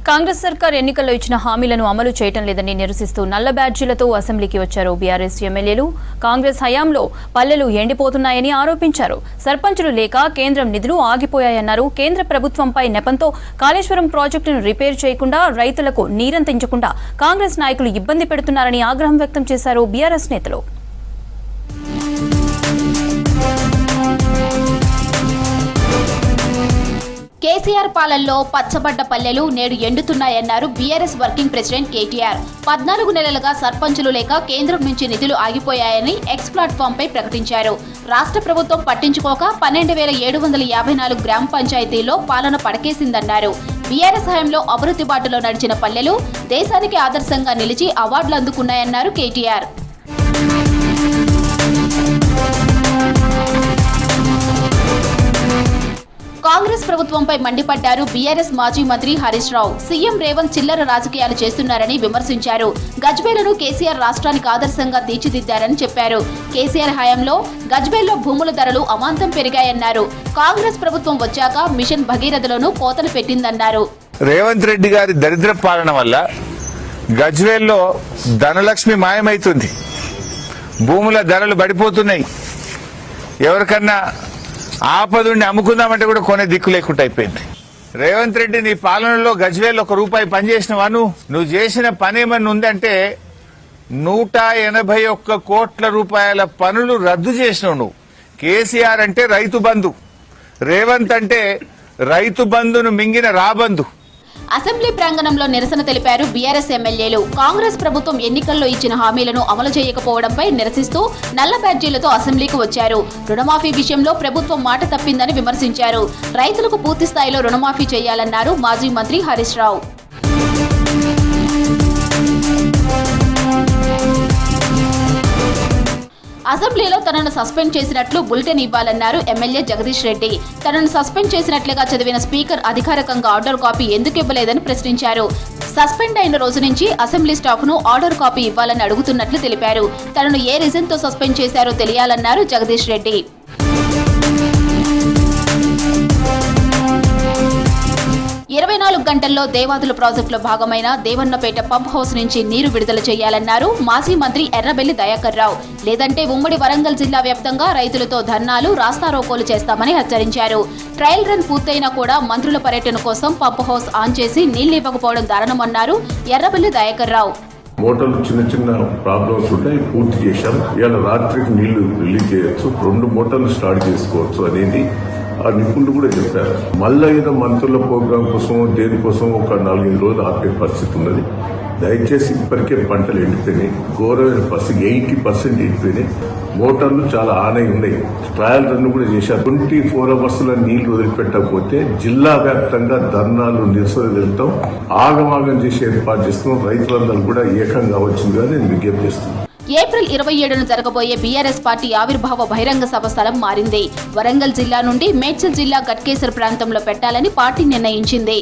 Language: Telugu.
కాంగ్రెస్ సర్కార్ ఎన్నికల్లో ఇచ్చిన హామీలను అమలు చేయటం లేదని నిరసిస్తూ నల్ల బ్యాడ్జీలతో అసెంబ్లీకి వచ్చారు బీఆర్ఎస్ ఎమ్మెల్యేలు. కాంగ్రెస్ హయాంలో పల్లెలు ఎండిపోతున్నాయని ఆరోపించారు. సర్పంచులు లేక కేంద్రం నిధులు ఆగిపోయాయన్నారు. కేంద్ర ప్రభుత్వంపై నెపంతో కాళేశ్వరం ప్రాజెక్టును రిపేర్ చేయకుండా రైతులకు నీరందించకుండా కాంగ్రెస్ నాయకులు ఇబ్బంది పెడుతున్నారని ఆగ్రహం వ్యక్తం చేశారు బీఆర్ఎస్ నేతలు. కేసీఆర్ పాలనలో పచ్చబడ్డ పల్లెలు నేడు ఎండుతున్నాయన్నారు బీఆర్ఎస్ వర్కింగ్ ప్రెసిడెంట్ కేటీఆర్. 14 నెలలుగా సర్పంచులు లేక కేంద్రం నుంచి నిధులు ఆగిపోయాయని ఎక్స్ ప్లాట్ఫామ్ పై ప్రకటించారు. రాష్ట్ర ప్రభుత్వం పట్టించుకోక 12,754 గ్రామ పంచాయతీల్లో పాలన పడకేసిందన్నారు. బీఆర్ఎస్ హయాంలో అభివృద్ధి బాటలో నడిచిన పల్లెలు దేశానికి ఆదర్శంగా నిలిచి అవార్డులు అందుకున్నాయన్నారు కేటీఆర్. కాంగ్రెస్ ప్రభుత్వంపై మండిపడ్డారు బీఆర్ఎస్ మాజీ మంత్రి హరీష్ రావు. సీఎం రేవంత్ చిల్లర రాజకీయాలు చేస్తున్నారని విమర్శించారు. గజ్వేల్ను కేసీఆర్ రాష్ట్రానికి ఆదర్శంగా తీర్చిదిద్దారని చెప్పారు. కేసీఆర్ హయాంలో గజ్వేల్లో భూముల ధరలు అమాంతం పెరిగాయన్నారు. కాంగ్రెస్ ప్రభుత్వం వచ్చాక మిషన్ భగీరథలోనూ కోతలు పెట్టిందన్నారు. రేవంత్ రెడ్డి గారి దరిద్ర పాలన వల్ల గజ్వేల్లో ధనలక్ష్మి మాయమైతుంది. భూముల ధరలు పడిపోతున్నాయి. ఎవరికన్నా ఆపదుండి అమ్ముకుందామంటే కూడా కొనే దిక్కు లేకుండా అయిపోయింది. రేవంత్ రెడ్డి నీ పాలనలో గజ్వేల్ ₹1 పనిచేసినవా? నువ్వు చేసిన పని ఏమన్నా ఉందంటే 181 కోట్ల రూపాయల పనులు రద్దు చేసినావు నువ్వు. కేసీఆర్ అంటే రైతు బంధు, రేవంత్ అంటే రైతు బంధును మింగిన రాబంధు. అసెంబ్లీ ప్రాంగణంలో నిరసన తెలిపారు బీఆర్ఎస్ ఎమ్మెల్యేలు. కాంగ్రెస్ ప్రభుత్వం ఎన్నికల్లో ఇచ్చిన హామీలను అమలు చేయకపోవడంపై నిరసిస్తూ నల్ల బ్యాడ్జీలతో అసెంబ్లీకి వచ్చారు. రుణమాఫీ విషయంలో ప్రభుత్వం మాట తప్పిందని విమర్శించారు. రైతులకు పూర్తి స్థాయిలో రుణమాఫీ చేయాలన్నారు మాజీ మంత్రి హరీష్ రావు. అసెంబ్లీలో తనను సస్పెండ్ చేసినట్లు బులెటిన్ ఇవ్వాలన్నారు ఎమ్మెల్యే జగదీష్ రెడ్డి. తనను సస్పెండ్ చేసినట్లుగా చదివిన స్పీకర్ అధికారికంగా ఆర్డర్ కాపీ ఎందుకు ఇవ్వలేదని ప్రశ్నించారు. సస్పెండ్ అయిన రోజు నుంచి అసెంబ్లీ స్టాఫ్ ను ఆర్డర్ కాపీ ఇవ్వాలని అడుగుతున్నట్లు తెలిపారు. తనను ఏ రీజన్ తో సస్పెండ్ చేశారో తెలియాలన్నారు జగదీష్ రెడ్డి. 24 గంటల్లో దేవాదుల ప్రాజెక్టులో భాగమైన దేవన్నపేట పంప్ హౌస్ నుంచి నీరు విడుదల చేయాలన్నారు మాజీ మంత్రి ఎర్రబెల్లి దయాకర్ రావు. లేదంటే ఉమ్మడి వరంగల్ జిల్లా వ్యాప్తంగా రైతులతో ధర్నాలు, రాస్తారోకోలు చేస్తామని హెచ్చరించారు. ట్రయల్ రన్ పూర్తయినా కూడా మంత్రుల పర్యటన కోసం పంప్ హౌస్ ఆన్ చేసి నీళ్లు ఇవ్వకపోవడం దారుణమన్నారు ఎర్రబెల్లి దయాకర్ రావు. మోటార్లు చిన్న ప్రాబ్లమ్స్ ఉంటాయి, పూర్తి చేశాం. ఇవాళ రాత్రికి నీళ్లు రిలీజ్ చేయొచ్చు, 2 మోటార్లు స్టార్ట్ చేసుకోవచ్చు అనేది ఆ నిపుణులు కూడా చెప్పారు. మళ్ళా ఏదో మంత్రుల ప్రోగ్రాం కోసం దేనికోసం ఒక 4-5 రోజులు ఆపే పరిస్థితి ఉన్నది. దయచేసి ఇప్పటికే పంటలు ఎండిపోయినాయి, ఘోరమైన పరిస్థితి, 80% ఎండిపోయినాయి. మోటార్లు చాలా ఆనై ఉన్నాయి. ట్రయల్ రన్ కూడా చేశారు. 24 hours నీళ్లు వదిలిపెట్టకపోతే జిల్లా వ్యాప్తంగా ధర్నాలు, నిరసన తెలుపుతాం, ఆగమాగం చేసి ఏర్పాటు చేస్తున్నాం. రైతులందరూ కూడా ఏకంగా వచ్చిందిగా నేను విజ్ఞప్తి చేస్తున్నాను. ఏప్రిల్ 27న జరగబోయే బీఆర్ఎస్ పార్టీ ఆవిర్భావ బహిరంగ సభ స్థలం మారింది. వరంగల్ జిల్లా నుండి మేడ్చల్ జిల్లా గట్కేసర్ ప్రాంతంలో పెట్టాలని పార్టీ నిర్ణయించింది.